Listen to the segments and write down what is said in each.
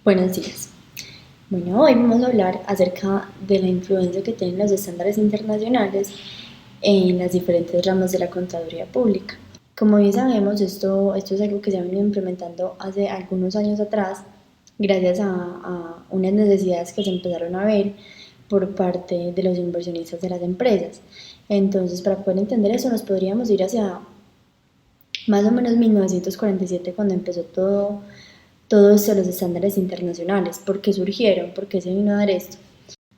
Buenos días. Bueno, hoy vamos a hablar acerca de la influencia que tienen los estándares internacionales en las diferentes ramas de la contaduría pública. Como bien sabemos, esto es algo que se ha venido implementando hace algunos años atrás, gracias a unas necesidades que se empezaron a ver por parte de los inversionistas de las empresas. Entonces, para poder entender eso, nos podríamos ir hacia más o menos 1947, cuando empezó todo esto de los estándares internacionales. ¿Por qué surgieron? ¿Por qué se vino a dar esto?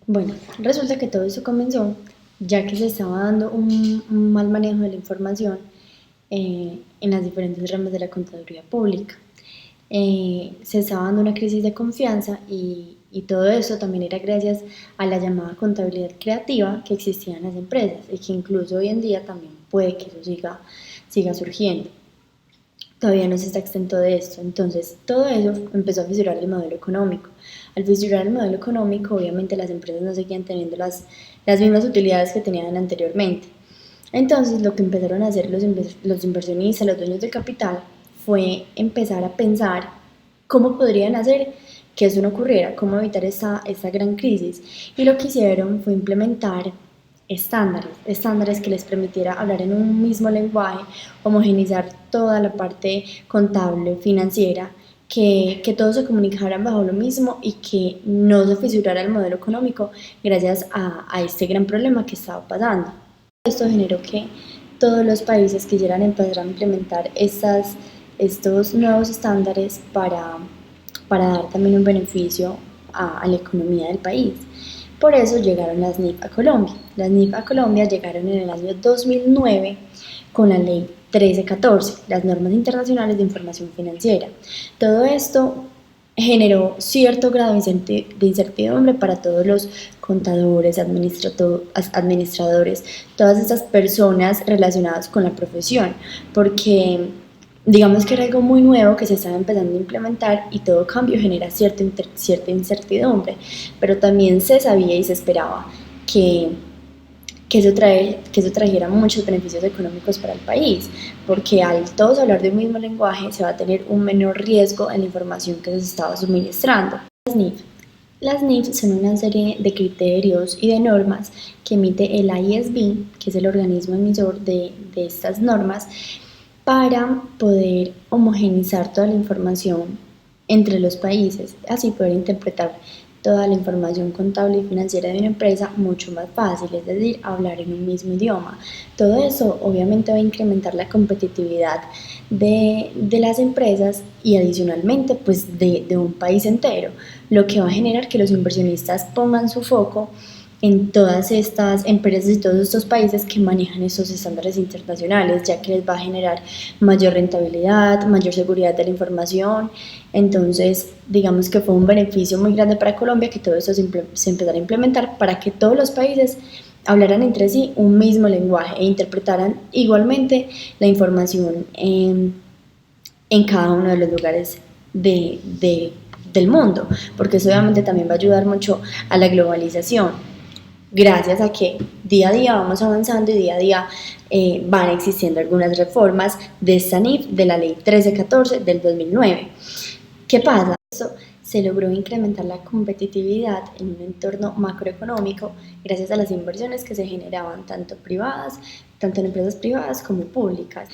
Bueno, resulta que todo esto comenzó ya que se estaba dando un mal manejo de la información en las diferentes ramas de la contaduría pública. Se estaba dando una crisis de confianza y todo eso también era gracias a la llamada contabilidad creativa que existía en las empresas y que incluso hoy en día también puede que eso siga surgiendo. Todavía no se está exento de esto. Entonces, todo eso empezó a fisurar el modelo económico. Al fisurar el modelo económico, obviamente las empresas no seguían teniendo las mismas utilidades que tenían anteriormente. Entonces, lo que empezaron a hacer los inversionistas, los dueños de capital, fue empezar a pensar cómo podrían hacer que eso no ocurriera, cómo evitar esta gran crisis. Y lo que hicieron fue implementar estándares que les permitiera hablar en un mismo lenguaje, homogenizar toda la parte contable, financiera, que todos se comunicaran bajo lo mismo y que no se fisurara el modelo económico gracias a este gran problema que estaba pasando. Esto generó que todos los países quisieran empezar a implementar estos nuevos estándares para dar también un beneficio a la economía del país. Por eso llegaron las NIF a Colombia. Las NIF a Colombia llegaron en el año 2009 con la ley 1314, las normas internacionales de información financiera. Todo esto generó cierto grado de incertidumbre para todos los contadores, administradores, todas estas personas relacionadas con la profesión, porque digamos que era algo muy nuevo que se estaba empezando a implementar y todo cambio genera cierta incertidumbre, pero también se sabía y se esperaba que, que eso trajera muchos beneficios económicos para el país, porque al todos hablar de un mismo lenguaje se va a tener un menor riesgo en la información que se estaba suministrando. Las NIF. Las NIF son una serie de criterios y de normas que emite el ISB, que es el organismo emisor de estas normas, para poder homogenizar toda la información entre los países, así poder interpretar toda la información contable y financiera de una empresa mucho más fácil, es decir, hablar en un mismo idioma. Todo eso obviamente va a incrementar la competitividad de las empresas y adicionalmente pues de un país entero, lo que va a generar que los inversionistas pongan su foco en todas estas empresas y todos estos países que manejan estos estándares internacionales, ya que les va a generar mayor rentabilidad, mayor seguridad de la información. Entonces, digamos que fue un beneficio muy grande para Colombia que todo esto se empezara a implementar para que todos los países hablaran entre sí un mismo lenguaje e interpretaran igualmente la información en cada uno de los lugares del mundo, porque eso obviamente también va a ayudar mucho a la globalización, gracias a que día a día vamos avanzando y día a día van existiendo algunas reformas de esta NIF, de la ley 1314 del 2009. ¿Qué pasa? Eso se logró incrementar la competitividad en un entorno macroeconómico gracias a las inversiones que se generaban tanto en empresas privadas como públicas.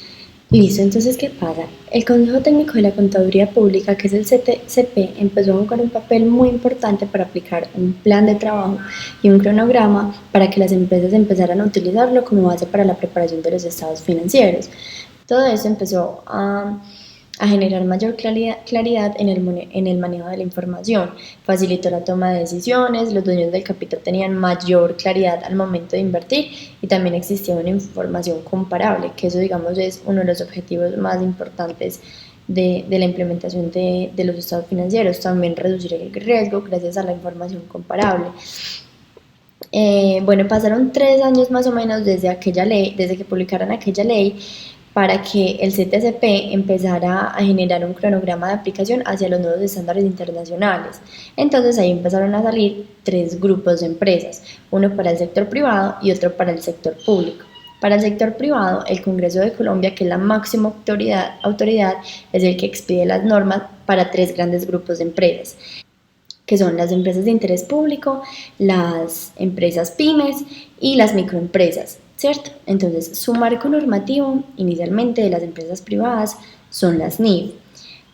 Listo, entonces, ¿qué pasa? El Consejo Técnico de la Contaduría Pública, que es el CTCP, empezó a jugar un papel muy importante para aplicar un plan de trabajo y un cronograma para que las empresas empezaran a utilizarlo como base para la preparación de los estados financieros. Todo eso empezó a generar mayor claridad en el manejo de la información, facilitó la toma de decisiones, los dueños del capital tenían mayor claridad al momento de invertir y también existía una información comparable, que eso digamos es uno de los objetivos más importantes de la implementación de los estados financieros, también reducir el riesgo gracias a la información comparable. Bueno, pasaron 3 años más o menos desde aquella ley, desde que publicaron aquella ley, para que el CTCP empezara a generar un cronograma de aplicación hacia los nuevos estándares internacionales. Entonces ahí empezaron a salir 3 grupos de empresas, uno para el sector privado y otro para el sector público. Para el sector privado, el Congreso de Colombia, que es la máxima autoridad, es el que expide las normas para tres grandes grupos de empresas, que son las empresas de interés público, las empresas pymes y las microempresas, ¿cierto? Entonces, su marco normativo inicialmente de las empresas privadas son las NIF,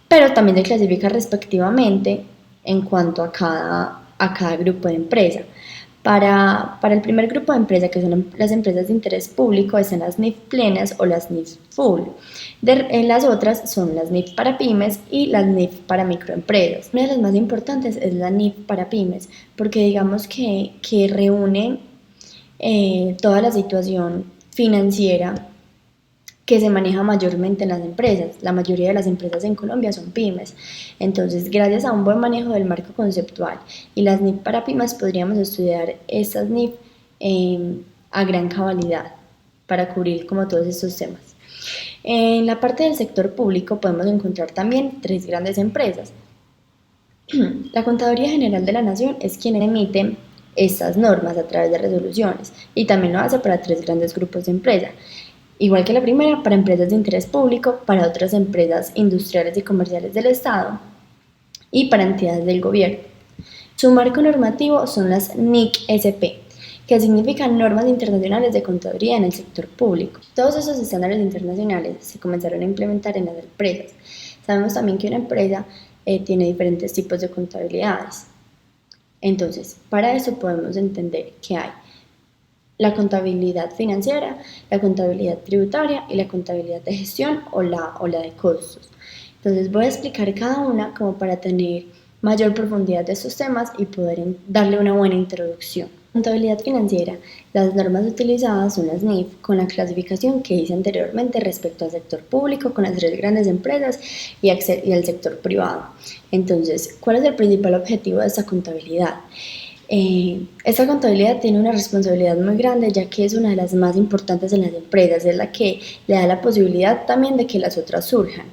pero también se clasifica respectivamente en cuanto a cada grupo de empresa. Para el primer grupo de empresas, que son las empresas de interés público, están las NIF plenas o las NIF full. Las otras son las NIF para pymes y las NIF para microempresas. Una de las más importantes es la NIF para pymes, porque digamos que reúne toda la situación financiera que se maneja mayormente en las empresas. La mayoría de las empresas en Colombia son pymes. Entonces, gracias a un buen manejo del marco conceptual y las NIF para pymes, podríamos estudiar estas NIF a gran cabalidad para cubrir como todos estos temas. En la parte del sector público podemos encontrar también tres grandes empresas. La Contaduría General de la Nación es quien emite estas normas a través de resoluciones y también lo hace para tres grandes grupos de empresas. Igual que la primera, para empresas de interés público, para otras empresas industriales y comerciales del Estado y para entidades del gobierno. Su marco normativo son las NIC-SP, que significan normas internacionales de contaduría en el sector público. Todos esos estándares internacionales se comenzaron a implementar en las empresas. Sabemos también que una empresa tiene diferentes tipos de contabilidades. Entonces, para eso podemos entender que hay la contabilidad financiera, la contabilidad tributaria y la contabilidad de gestión o la de costos. Entonces voy a explicar cada una como para tener mayor profundidad de estos temas y poder darle una buena introducción. Contabilidad financiera. Las normas utilizadas son las NIF con la clasificación que hice anteriormente respecto al sector público con las tres grandes empresas y al sector privado. Entonces, ¿cuál es el principal objetivo de esta contabilidad? Esta contabilidad tiene una responsabilidad muy grande ya que es una de las más importantes en las empresas, es la que le da la posibilidad también de que las otras surjan.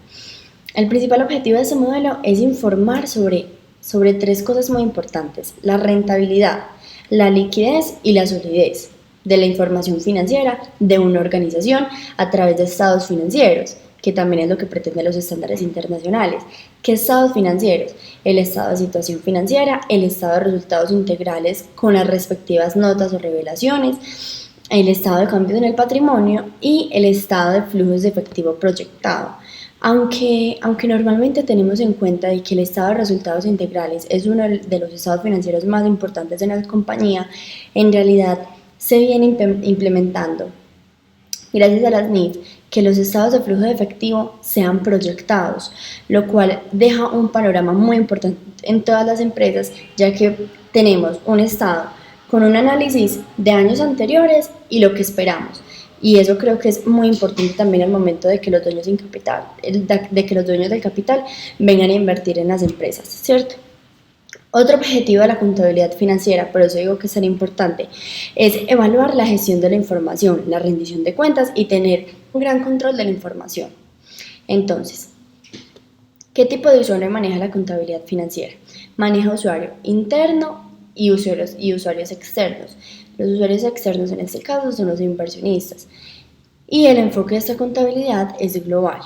El principal objetivo de este modelo es informar sobre tres cosas muy importantes: la rentabilidad, la liquidez y la solidez de la información financiera de una organización a través de estados financieros, que también es lo que pretenden los estándares internacionales. ¿Qué estados financieros? El estado de situación financiera, el estado de resultados integrales con las respectivas notas o revelaciones, el estado de cambios en el patrimonio y el estado de flujos de efectivo proyectado. Aunque normalmente tenemos en cuenta de que el estado de resultados integrales es uno de los estados financieros más importantes en la compañía, en realidad se viene implementando, gracias a las NIF, que los estados de flujo de efectivo sean proyectados, lo cual deja un panorama muy importante en todas las empresas, ya que tenemos un estado con un análisis de años anteriores y lo que esperamos. Y eso creo que es muy importante también al momento de que los dueños del capital vengan a invertir en las empresas, ¿cierto? Otro objetivo de la contabilidad financiera, por eso digo que es tan importante, es evaluar la gestión de la información, la rendición de cuentas y tener un gran control de la información. Entonces, ¿qué tipo de usuario maneja la contabilidad financiera? Maneja usuario interno y usuarios externos. Los usuarios externos en este caso son los inversionistas. Y el enfoque de esta contabilidad es global.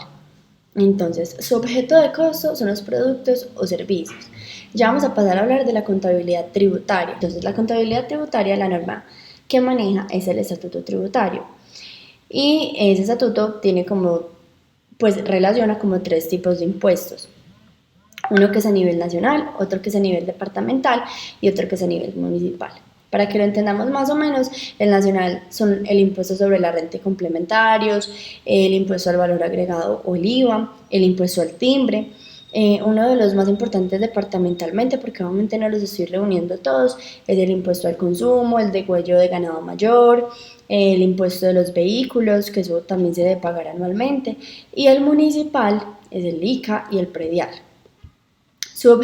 Entonces, su objeto de costo son los productos o servicios. Ya vamos a pasar a hablar de la contabilidad tributaria. Entonces, la contabilidad tributaria, la norma que maneja es el estatuto tributario. Y ese estatuto tiene relaciona como tres tipos de impuestos. Uno que es a nivel nacional, otro que es a nivel departamental y otro que es a nivel municipal. Para que lo entendamos más o menos, el nacional son el impuesto sobre la renta y complementarios, el impuesto al valor agregado o el IVA, el impuesto al timbre. Uno de los más importantes departamentalmente, porque obviamente no los estoy reuniendo todos, es el impuesto al consumo, el degüello de ganado mayor, el impuesto de los vehículos, que eso también se debe pagar anualmente, y el municipal es el ICA y el predial. Su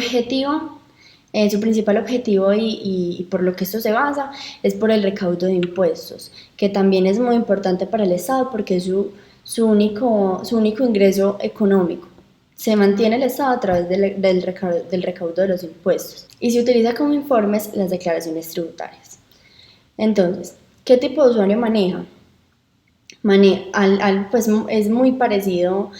principal objetivo y por lo que esto se basa es por el recaudo de impuestos, que también es muy importante para el Estado porque es su único ingreso económico. Se mantiene el Estado a través del recaudo de los impuestos y se utiliza como informes las declaraciones tributarias. Entonces, ¿qué tipo de usuario maneja? Pues es muy parecido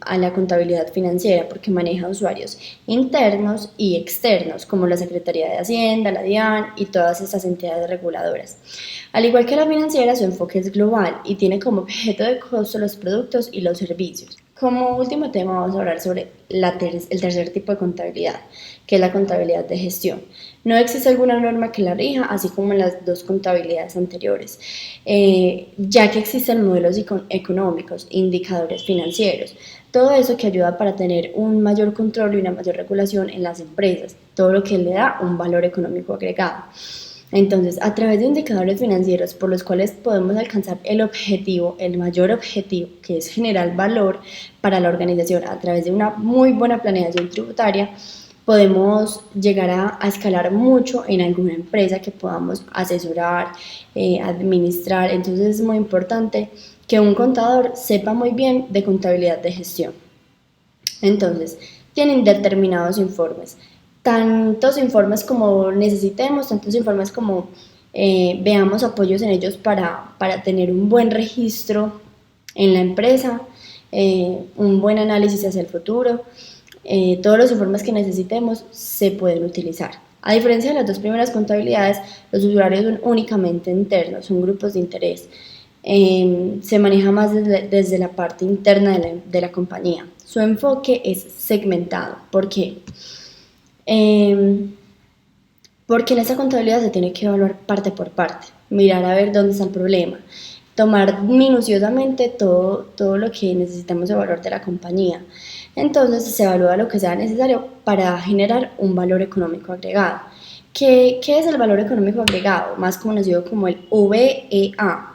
a la contabilidad financiera porque maneja usuarios internos y externos como la Secretaría de Hacienda, la DIAN y todas estas entidades reguladoras. Al igual que la financiera, su enfoque es global y tiene como objeto de costo los productos y los servicios. Como último tema vamos a hablar sobre el tercer tipo de contabilidad, que es la contabilidad de gestión. No existe alguna norma que la rija, así como en las dos contabilidades anteriores, ya que existen modelos económicos, indicadores financieros, todo eso que ayuda para tener un mayor control y una mayor regulación en las empresas, todo lo que le da un valor económico agregado. Entonces, a través de indicadores financieros por los cuales podemos alcanzar el objetivo, el mayor objetivo, que es generar valor para la organización a través de una muy buena planeación tributaria, podemos llegar a escalar mucho en alguna empresa que podamos asesorar, administrar. Entonces es muy importante que un contador sepa muy bien de contabilidad de gestión. Entonces, tienen determinados informes, tantos informes como necesitemos, tantos informes como veamos apoyos en ellos para tener un buen registro en la empresa, un buen análisis hacia el futuro. Todos los informes que necesitemos se pueden utilizar. A diferencia de las dos primeras contabilidades, los usuarios son únicamente internos, son grupos de interés. Se maneja más desde la parte interna de la compañía. Su enfoque es segmentado. ¿Por qué? Porque en esta contabilidad se tiene que evaluar parte por parte, mirar a ver dónde está el problema, tomar minuciosamente todo lo que necesitamos evaluar de la compañía. Entonces se evalúa lo que sea necesario para generar un valor económico agregado. ¿Qué es el valor económico agregado? Más conocido como el VEA.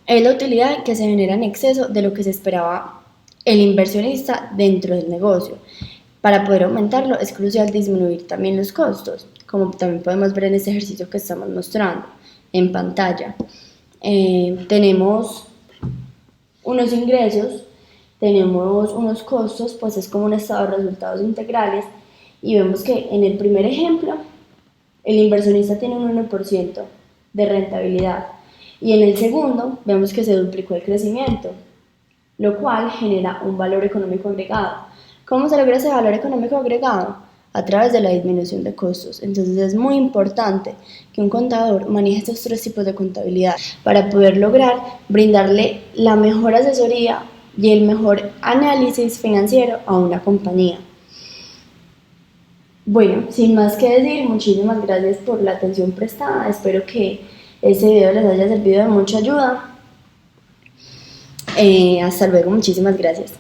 Es la utilidad que se genera en exceso de lo que se esperaba el inversionista dentro del negocio. Para poder aumentarlo es crucial disminuir también los costos, como también podemos ver en este ejercicio que estamos mostrando en pantalla. Tenemos unos ingresos, tenemos unos costos, pues es como un estado de resultados integrales y vemos que en el primer ejemplo el inversionista tiene un 1% de rentabilidad y en el segundo vemos que se duplicó el crecimiento, lo cual genera un valor económico agregado. ¿Cómo se logra ese valor económico agregado? A través de la disminución de costos. Entonces es muy importante que un contador maneje estos tres tipos de contabilidad para poder lograr brindarle la mejor asesoría y el mejor análisis financiero a una compañía. Bueno, sin más que decir, muchísimas gracias por la atención prestada. Espero que este video les haya servido de mucha ayuda. Hasta luego, muchísimas gracias.